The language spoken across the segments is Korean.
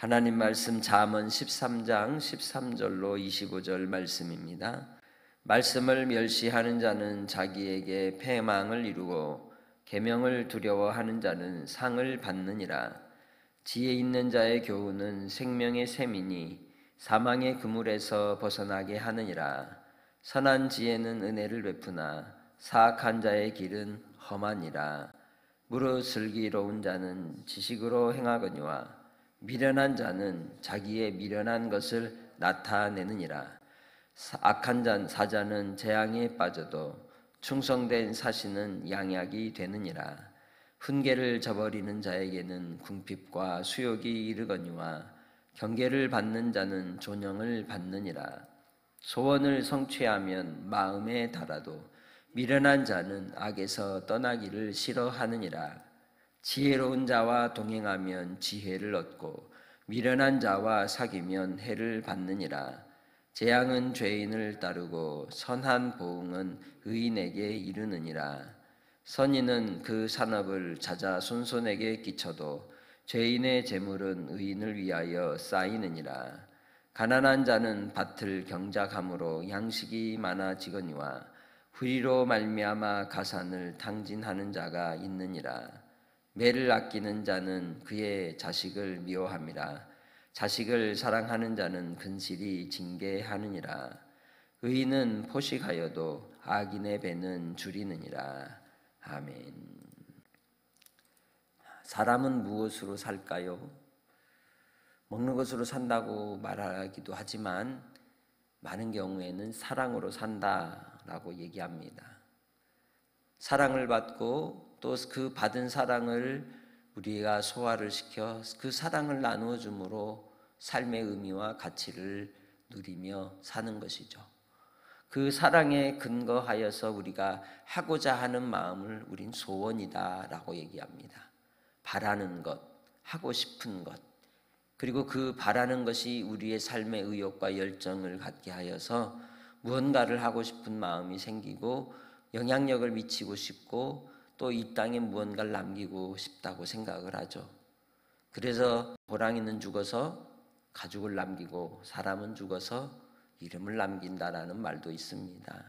하나님 말씀 잠언 13장 13절로 25절 말씀입니다. 말씀을 멸시하는 자는 자기에게 패망을 이루고 계명을 두려워하는 자는 상을 받느니라. 지혜 있는 자의 교훈은 생명의 샘이니 사망의 그물에서 벗어나게 하느니라. 선한 지혜는 은혜를 베푸나 사악한 자의 길은 험하니라. 무릇 슬기로운 자는 지식으로 행하거니와 미련한 자는 자기의 미련한 것을 나타내느니라. 악한 사자는 재앙에 빠져도 충성된 사신은 양약이 되느니라. 훈계를 저버리는 자에게는 궁핍과 수욕이 이르거니와 경계를 받는 자는 존영을 받느니라. 소원을 성취하면 마음에 달아도 미련한 자는 악에서 떠나기를 싫어하느니라. 지혜로운 자와 동행하면 지혜를 얻고 미련한 자와 사귀면 해를 받느니라. 재앙은 죄인을 따르고 선한 보응은 의인에게 이르느니라. 선인은 그 산업을 찾아 손손에게 끼쳐도 죄인의 재물은 의인을 위하여 쌓이느니라. 가난한 자는 밭을 경작함으로 양식이 많아지거니와 불의로 말미암아 가산을 탕진하는 자가 있느니라. 매를 아끼는 자는 그의 자식을 미워함이라. 자식을 사랑하는 자는 근실히 징계하느니라. 의인은 포식하여도 악인의 배는 줄이느니라. 아멘. 사람은 무엇으로 살까요? 먹는 것으로 산다고 말하기도 하지만 많은 경우에는 사랑으로 산다라고 얘기합니다. 사랑을 받고 또 그 받은 사랑을 우리가 소화를 시켜 그 사랑을 나누어 줌으로 삶의 의미와 가치를 누리며 사는 것이죠. 그 사랑에 근거하여서 우리가 하고자 하는 마음을 우린 소원이다라고 얘기합니다. 바라는 것, 하고 싶은 것, 그리고 그 바라는 것이 우리의 삶의 의욕과 열정을 갖게 하여서 무언가를 하고 싶은 마음이 생기고 영향력을 미치고 싶고 또 이 땅에 무언가를 남기고 싶다고 생각을 하죠. 그래서 호랑이는 죽어서 가죽을 남기고 사람은 죽어서 이름을 남긴다라는 말도 있습니다.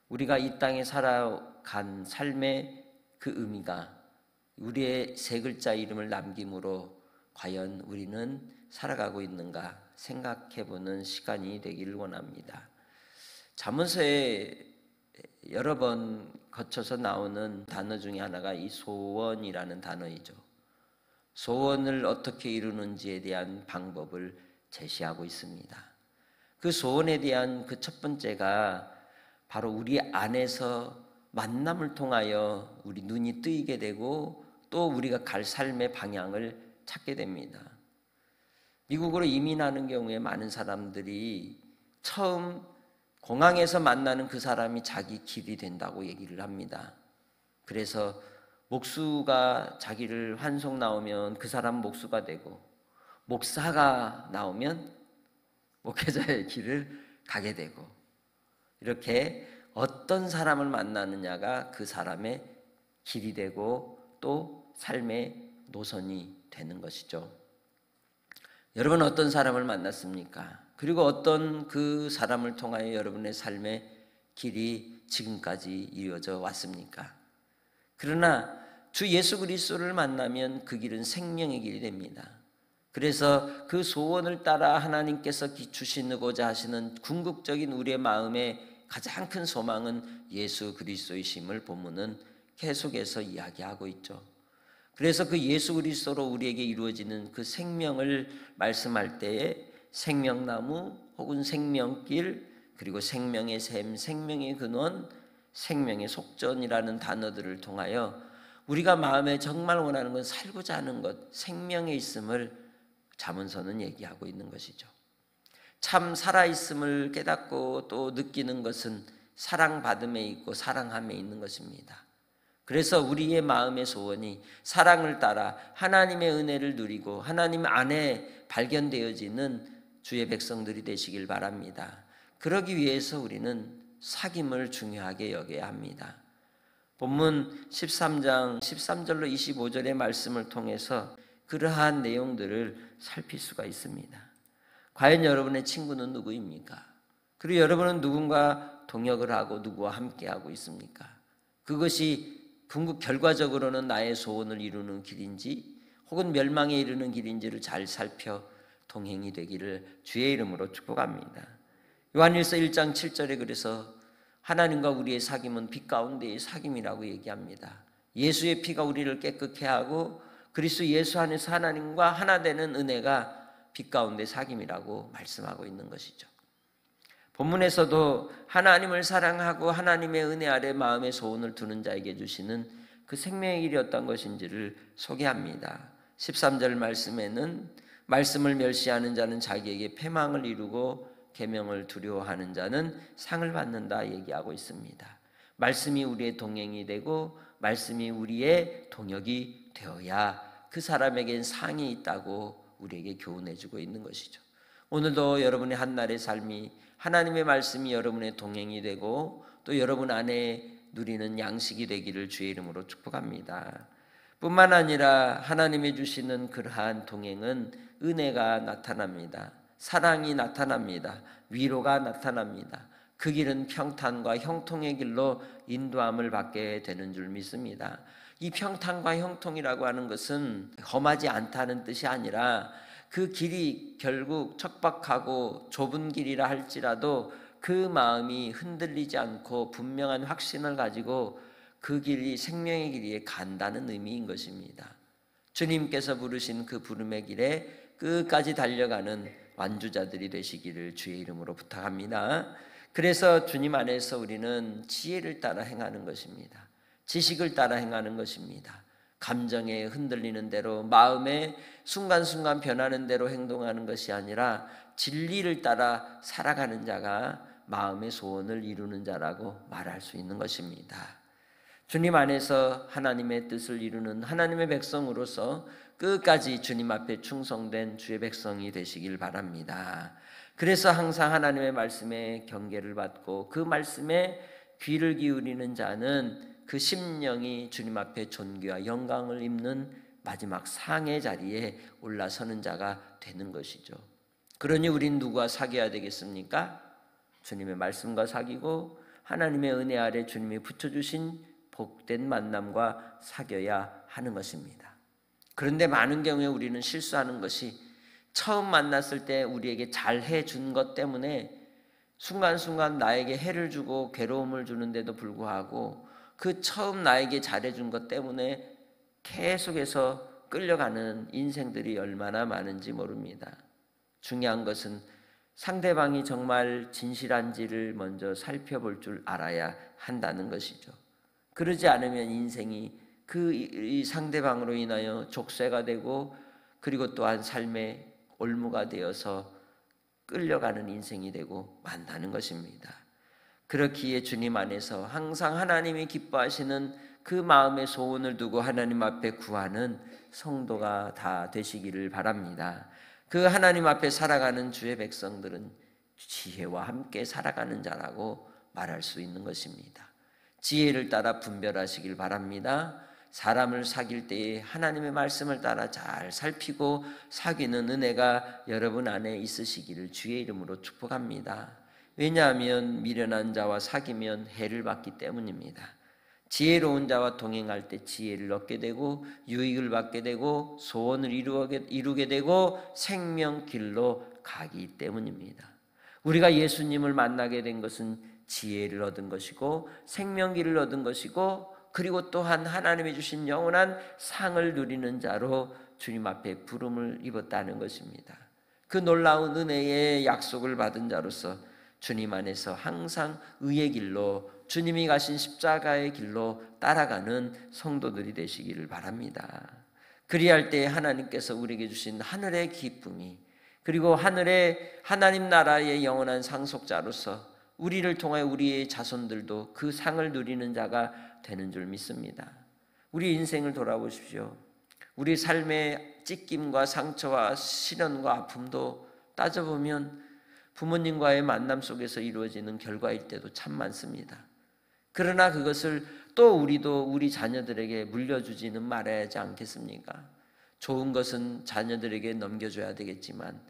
우리가 이 땅에 살아간 삶의 그 의미가 우리의 세 글자 이름을 남김으로 과연 우리는 살아가고 있는가 생각해보는 시간이 되기를 원합니다. 잠언서에 여러 번 거쳐서 나오는 단어 중에 하나가 이 소원이라는 단어이죠. 소원을 어떻게 이루는지에 대한 방법을 제시하고 있습니다. 그 소원에 대한 그 첫 번째가 바로 우리 안에서 만남을 통하여 우리 눈이 뜨이게 되고 또 우리가 갈 삶의 방향을 찾게 됩니다. 미국으로 이민하는 경우에 많은 사람들이 처음 공항에서 만나는 그 사람이 자기 길이 된다고 얘기를 합니다. 그래서 목수가 자기를 환송 나오면 그 사람 목수가 되고 목사가 나오면 목회자의 길을 가게 되고 이렇게 어떤 사람을 만나느냐가 그 사람의 길이 되고 또 삶의 노선이 되는 것이죠. 여러분 어떤 사람을 만났습니까? 그리고 어떤 그 사람을 통하여 여러분의 삶의 길이 지금까지 이어져 왔습니까? 그러나 주 예수 그리스도를 만나면 그 길은 생명의 길이 됩니다. 그래서 그 소원을 따라 하나님께서 주시고자 하시는 궁극적인 우리의 마음의 가장 큰 소망은 예수 그리스도이심을 본문은 계속해서 이야기하고 있죠. 그래서 그 예수 그리스도로 우리에게 이루어지는 그 생명을 말씀할 때에 생명나무 혹은 생명길 그리고 생명의 샘, 생명의 근원, 생명의 속전이라는 단어들을 통하여 우리가 마음에 정말 원하는 건 살고자 하는 것, 생명에 있음을 잠언서는 얘기하고 있는 것이죠. 참 살아있음을 깨닫고 또 느끼는 것은 사랑받음에 있고 사랑함에 있는 것입니다. 그래서 우리의 마음의 소원이 사랑을 따라 하나님의 은혜를 누리고 하나님 안에 발견되어지는 주의 백성들이 되시길 바랍니다. 그러기 위해서 우리는 사귐을 중요하게 여겨야 합니다. 본문 13장 13절로 25절의 말씀을 통해서 그러한 내용들을 살필 수가 있습니다. 과연 여러분의 친구는 누구입니까? 그리고 여러분은 누군가 동역을 하고 누구와 함께하고 있습니까? 그것이 결과적으로는 나의 소원을 이루는 길인지 혹은 멸망에 이르는 길인지를 잘 살펴 동행이 되기를 주의 이름으로 축복합니다. 요한일서 1장 7절에 그래서 하나님과 우리의 사귐은 빛 가운데의 사귐이라고 얘기합니다. 예수의 피가 우리를 깨끗게 하고 그리스도 예수 안에서 하나님과 하나 되는 은혜가 빛 가운데 사귐이라고 말씀하고 있는 것이죠. 본문에서도 하나님을 사랑하고 하나님의 은혜 아래 마음의 소원을 두는 자에게 주시는 그 생명의 길이 어떤 것인지를 소개합니다. 13절 말씀에는 말씀을 멸시하는 자는 자기에게 패망을 이루고 계명을 두려워하는 자는 상을 받는다 얘기하고 있습니다. 말씀이 우리의 동행이 되고 말씀이 우리의 동역이 되어야 그 사람에겐 상이 있다고 우리에게 교훈해 주고 있는 것이죠. 오늘도 여러분의 한날의 삶이 하나님의 말씀이 여러분의 동행이 되고 또 여러분 안에 누리는 양식이 되기를 주의 이름으로 축복합니다. 뿐만 아니라 하나님이 주시는 그러한 동행은 은혜가 나타납니다. 사랑이 나타납니다. 위로가 나타납니다. 그 길은 평탄과 형통의 길로 인도함을 받게 되는 줄 믿습니다. 이 평탄과 형통이라고 하는 것은 험하지 않다는 뜻이 아니라 그 길이 결국 척박하고 좁은 길이라 할지라도 그 마음이 흔들리지 않고 분명한 확신을 가지고 그 길이 생명의 길에 간다는 의미인 것입니다. 주님께서 부르신 그 부름의 길에 끝까지 달려가는 완주자들이 되시기를 주의 이름으로 부탁합니다. 그래서 주님 안에서 우리는 지혜를 따라 행하는 것입니다. 지식을 따라 행하는 것입니다. 감정에 흔들리는 대로 마음에 순간순간 변하는 대로 행동하는 것이 아니라 진리를 따라 살아가는 자가 마음의 소원을 이루는 자라고 말할 수 있는 것입니다. 주님 안에서 하나님의 뜻을 이루는 하나님의 백성으로서 끝까지 주님 앞에 충성된 주의 백성이 되시길 바랍니다. 그래서 항상 하나님의 말씀에 경계를 받고 그 말씀에 귀를 기울이는 자는 그 심령이 주님 앞에 존귀와 영광을 입는 마지막 상의 자리에 올라서는 자가 되는 것이죠. 그러니 우린 누구와 사귀어야 되겠습니까? 주님의 말씀과 사귀고 하나님의 은혜 아래 주님이 붙여주신 복된 만남과 사귀어야 하는 것입니다. 그런데 많은 경우에 우리는 실수하는 것이 처음 만났을 때 우리에게 잘해 준 것 때문에 순간순간 나에게 해를 주고 괴로움을 주는데도 불구하고 그 처음 나에게 잘해준 것 때문에 계속해서 끌려가는 인생들이 얼마나 많은지 모릅니다. 중요한 것은 상대방이 정말 진실한지를 먼저 살펴볼 줄 알아야 한다는 것이죠. 그러지 않으면 인생이 이 상대방으로 인하여 족쇄가 되고 그리고 또한 삶의 올무가 되어서 끌려가는 인생이 되고 만나는 것입니다. 그렇기에 주님 안에서 항상 하나님이 기뻐하시는 그 마음의 소원을 두고 하나님 앞에 구하는 성도가 다 되시기를 바랍니다. 그 하나님 앞에 살아가는 주의 백성들은 지혜와 함께 살아가는 자라고 말할 수 있는 것입니다. 지혜를 따라 분별하시길 바랍니다. 사람을 사귈 때에 하나님의 말씀을 따라 잘 살피고 사귀는 은혜가 여러분 안에 있으시기를 주의 이름으로 축복합니다. 왜냐하면 미련한 자와 사귀면 해를 받기 때문입니다. 지혜로운 자와 동행할 때 지혜를 얻게 되고 유익을 받게 되고 소원을 이루게 되고 생명길로 가기 때문입니다. 우리가 예수님을 만나게 된 것은 지혜를 얻은 것이고 생명길을 얻은 것이고 그리고 또한 하나님이 주신 영원한 상을 누리는 자로 주님 앞에 부름을 입었다는 것입니다. 그 놀라운 은혜의 약속을 받은 자로서 주님 안에서 항상 의의 길로 주님이 가신 십자가의 길로 따라가는 성도들이 되시기를 바랍니다. 그리할 때 하나님께서 우리에게 주신 하늘의 기쁨이 그리고 하나님 나라의 영원한 상속자로서 우리를 통해 우리의 자손들도 그 상을 누리는 자가 되는 줄 믿습니다. 우리 인생을 돌아보십시오. 우리 삶의 찢김과 상처와 시련과 아픔도 따져보면 부모님과의 만남 속에서 이루어지는 결과일 때도 참 많습니다. 그러나 그것을 또 우리도 우리 자녀들에게 물려주지는 말아야지 않겠습니까? 좋은 것은 자녀들에게 넘겨줘야 되겠지만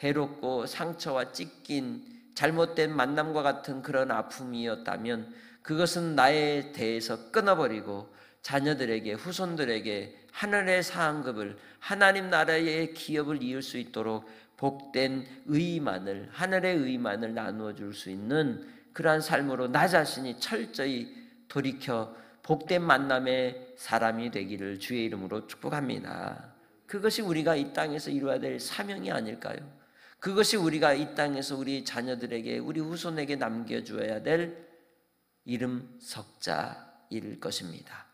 해롭고 상처와 찢긴 잘못된 만남과 같은 그런 아픔이었다면 그것은 나에 대해서 끊어버리고 자녀들에게, 후손들에게 하늘의 상급을, 하나님 나라의 기업을 이을 수 있도록 복된 의만을, 하늘의 의만을 나누어 줄 수 있는 그러한 삶으로 나 자신이 철저히 돌이켜 복된 만남의 사람이 되기를 주의 이름으로 축복합니다. 그것이 우리가 이 땅에서 이루어야 될 사명이 아닐까요? 그것이 우리가 이 땅에서 우리 자녀들에게, 우리 후손에게 남겨주어야 될 이름 석자일 것입니다.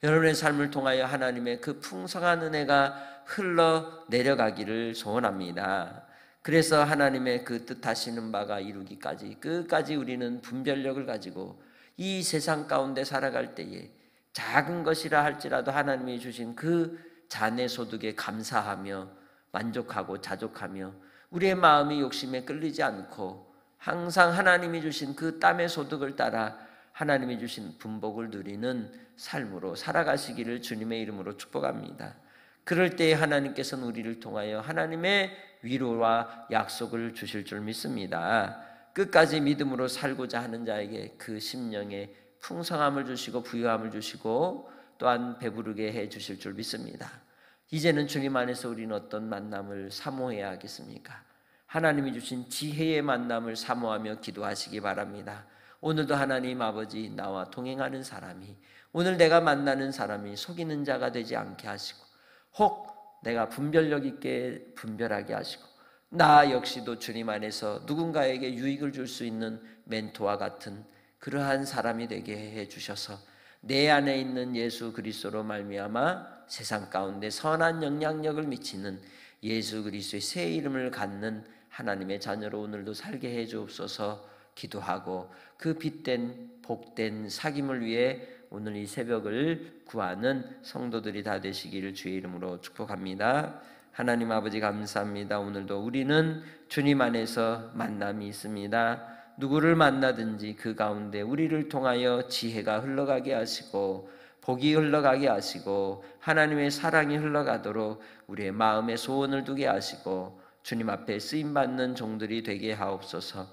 여러분의 삶을 통하여 하나님의 그 풍성한 은혜가 흘러 내려가기를 소원합니다. 그래서 하나님의 그 뜻하시는 바가 이루기까지 끝까지 우리는 분별력을 가지고 이 세상 가운데 살아갈 때에 작은 것이라 할지라도 하나님이 주신 그 자네 소득에 감사하며 만족하고 자족하며 우리의 마음이 욕심에 끌리지 않고 항상 하나님이 주신 그 땀의 소득을 따라 하나님이 주신 분복을 누리는 삶으로 살아가시기를 주님의 이름으로 축복합니다. 그럴 때에 하나님께서는 우리를 통하여 하나님의 위로와 약속을 주실 줄 믿습니다. 끝까지 믿음으로 살고자 하는 자에게 그 심령에 풍성함을 주시고 부유함을 주시고 또한 배부르게 해 주실 줄 믿습니다. 이제는 주님 안에서 우리는 어떤 만남을 사모해야 하겠습니까? 하나님이 주신 지혜의 만남을 사모하며 기도하시기 바랍니다. 오늘도 하나님 아버지, 나와 동행하는 사람이, 오늘 내가 만나는 사람이 속이는 자가 되지 않게 하시고 혹 내가 분별력 있게 분별하게 하시고 나 역시도 주님 안에서 누군가에게 유익을 줄 수 있는 멘토와 같은 그러한 사람이 되게 해 주셔서 내 안에 있는 예수 그리스도로 말미암아 세상 가운데 선한 영향력을 미치는 예수 그리스도의 새 이름을 갖는 하나님의 자녀로 오늘도 살게 해 주옵소서 기도하고 그 빛된 복된 사귐을 위해 오늘 이 새벽을 구하는 성도들이 다 되시기를 주의 이름으로 축복합니다. 하나님 아버지 감사합니다. 오늘도 우리는 주님 안에서 만남이 있습니다. 누구를 만나든지 그 가운데 우리를 통하여 지혜가 흘러가게 하시고 복이 흘러가게 하시고 하나님의 사랑이 흘러가도록 우리의 마음에 소원을 두게 하시고 주님 앞에 쓰임받는 종들이 되게 하옵소서.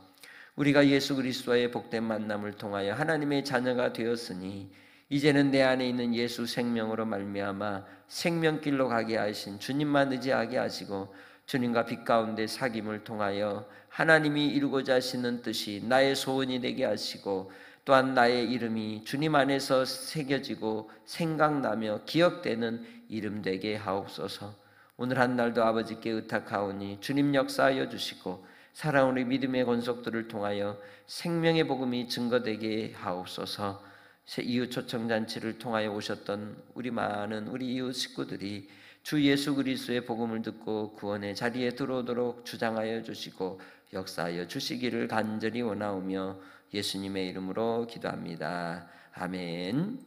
우리가 예수 그리스도의 복된 만남을 통하여 하나님의 자녀가 되었으니 이제는 내 안에 있는 예수 생명으로 말미암아 생명길로 가게 하신 주님만 의지하게 하시고 주님과 빛 가운데 사귐을 통하여 하나님이 이루고자 하시는 뜻이 나의 소원이 되게 하시고 또한 나의 이름이 주님 안에서 새겨지고 생각나며 기억되는 이름 되게 하옵소서. 오늘 한 날도 아버지께 의탁하오니 주님 역사하여 주시고 살아온 우리 믿음의 권속들을 통하여 생명의 복음이 증거되게 하옵소서. 이웃 초청잔치를 통하여 오셨던 우리 많은 우리 이웃 식구들이 주 예수 그리스도의 복음을 듣고 구원의 자리에 들어오도록 주장하여 주시고 역사하여 주시기를 간절히 원하오며 예수님의 이름으로 기도합니다. 아멘.